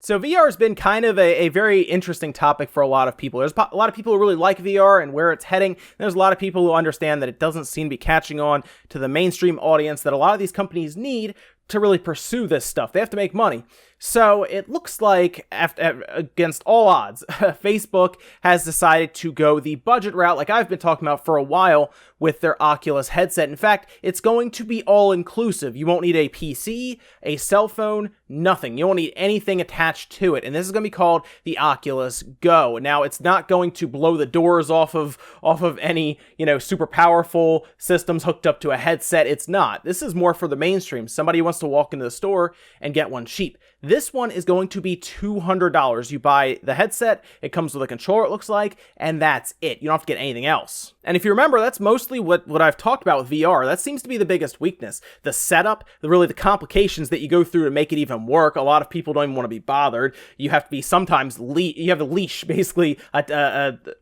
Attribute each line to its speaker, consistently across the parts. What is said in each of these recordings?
Speaker 1: So VR has been kind of a very interesting topic for a lot of people. There's a lot of people who really like VR and where it's heading. There's a lot of people who understand that it doesn't seem to be catching on to the mainstream audience that a lot of these companies need to really pursue this stuff. They have to make money. So it looks like, against all odds, Facebook has decided to go the budget route, like I've been talking about for a while, with their Oculus headset. In fact, it's going to be all-inclusive. You won't need a PC, a cell phone, nothing. You won't need anything attached to it. And this is going to be called the Oculus Go. Now, it's not going to blow the doors off of any, super powerful systems hooked up to a headset. It's not. This is more for the mainstream. Somebody wants to walk into the store and get one cheap. This one is going to be $200. You buy the headset, it comes with a controller, it looks like, and that's it. You don't have to get anything else. And if you remember, that's mostly what I've talked about with VR. That seems to be the biggest weakness. The setup, the complications that you go through to make it even work. A lot of people don't even want to be bothered. You have to be sometimes, you have a leash, basically,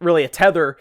Speaker 1: really a tether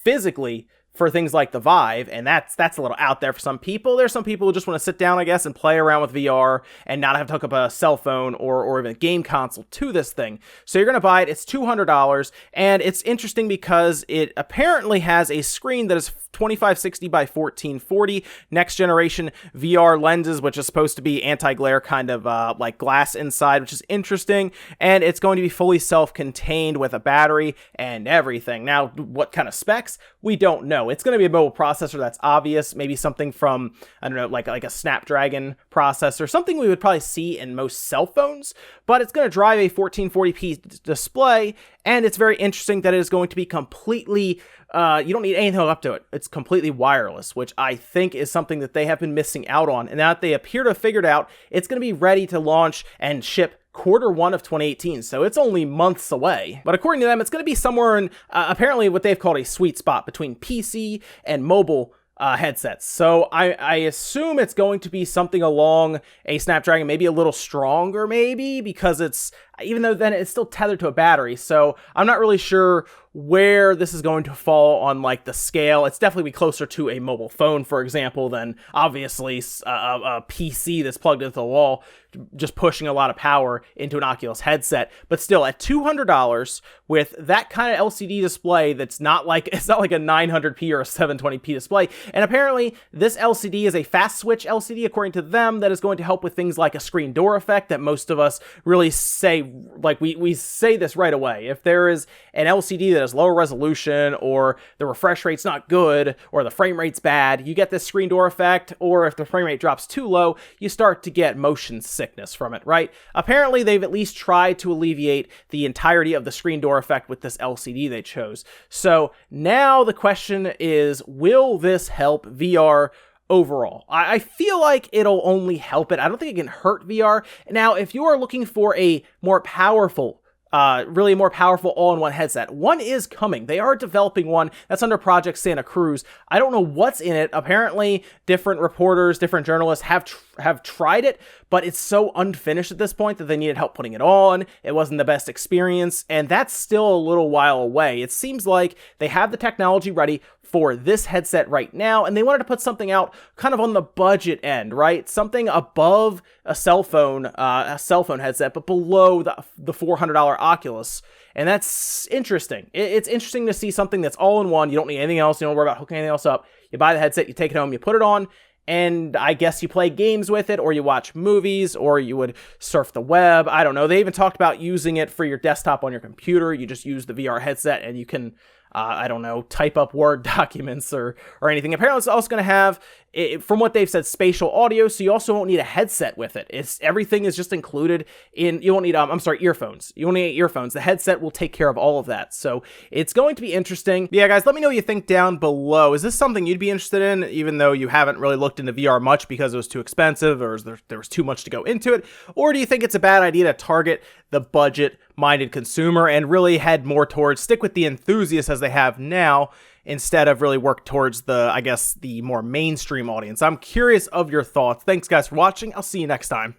Speaker 1: physically for things like the Vive, and that's a little out there for some people. There's some people who just want to sit down, I guess, and play around with VR and not have to hook up a cell phone or even a game console to this thing. So you're going to buy it. It's $200, and it's interesting because it apparently has a screen that is 2560 by 1440, next generation VR lenses, which is supposed to be anti-glare kind of like glass inside, which is interesting, and it's going to be fully self-contained with a battery and everything. Now, what kind of specs? We don't know. It's going to be a mobile processor, that's obvious, maybe something from, I don't know, like a Snapdragon processor, something we would probably see in most cell phones, but it's going to drive a 1440p display, and it's very interesting that it is going to be completely you don't need anything up to it. It's completely wireless, which I think is something that they have been missing out on. And now that they appear to have figured out, it's going to be ready to launch and ship Q1 of 2018, so it's only months away. But according to them, it's going to be somewhere in, apparently what they've called a sweet spot between PC and mobile headsets. So I assume it's going to be something along a Snapdragon, maybe a little stronger, maybe, because even though then it's still tethered to a battery. So I'm not really sure where this is going to fall on like the scale. It's definitely be closer to a mobile phone, for example, than obviously a PC that's plugged into the wall, just pushing a lot of power into an Oculus headset. But still, at $200 with that kind of LCD display, it's not like a 900p or a 720p display. And apparently, this LCD is a fast switch LCD, according to them, that is going to help with things like a screen door effect that most of us really say, like we say this right away. If there is an LCD that is lower resolution, or the refresh rate's not good, or the frame rate's bad, you get this screen door effect, or if the frame rate drops too low, you start to get motion sickness from it, right? Apparently, they've at least tried to alleviate the entirety of the screen door effect with this LCD they chose. So now the question is, will this help VR overall? I feel like it'll only help it. I don't think it can hurt VR. Now, if you are looking for a more powerful, really more powerful all-in-one headset, one is coming. They are developing one that's under Project Santa Cruz. I don't know what's in it. Apparently, different reporters, different journalists have tried it, but it's so unfinished at this point that they needed help putting it on. It wasn't the best experience, and that's still a little while away. It seems like they have the technology ready for this headset right now, and they wanted to put something out kind of on the budget end, right? Something above a cell phone headset, but below the $400 Oculus. And that's interesting. It's interesting to see something that's all in one. You don't need anything else. You don't worry about hooking anything else up. You buy the headset, you take it home, you put it on, and I guess you play games with it, or you watch movies, or you would surf the web. I don't know. They even talked about using it for your desktop on your computer. You just use the VR headset, and you can I don't know, type up Word documents or anything. Apparently, it's also going to have, from what they've said, spatial audio, so you also won't need a headset with it. Everything is just included in, you won't need, earphones. You won't need earphones. The headset will take care of all of that. So it's going to be interesting. But yeah, guys, let me know what you think down below. Is this something you'd be interested in, even though you haven't really looked into VR much because it was too expensive, or there was too much to go into it? Or do you think it's a bad idea to target the budget-minded consumer and really head more towards, stick with the enthusiasts as they have now, instead of really work towards the more mainstream audience? I'm curious of your thoughts. Thanks, guys, for watching. I'll see you next time.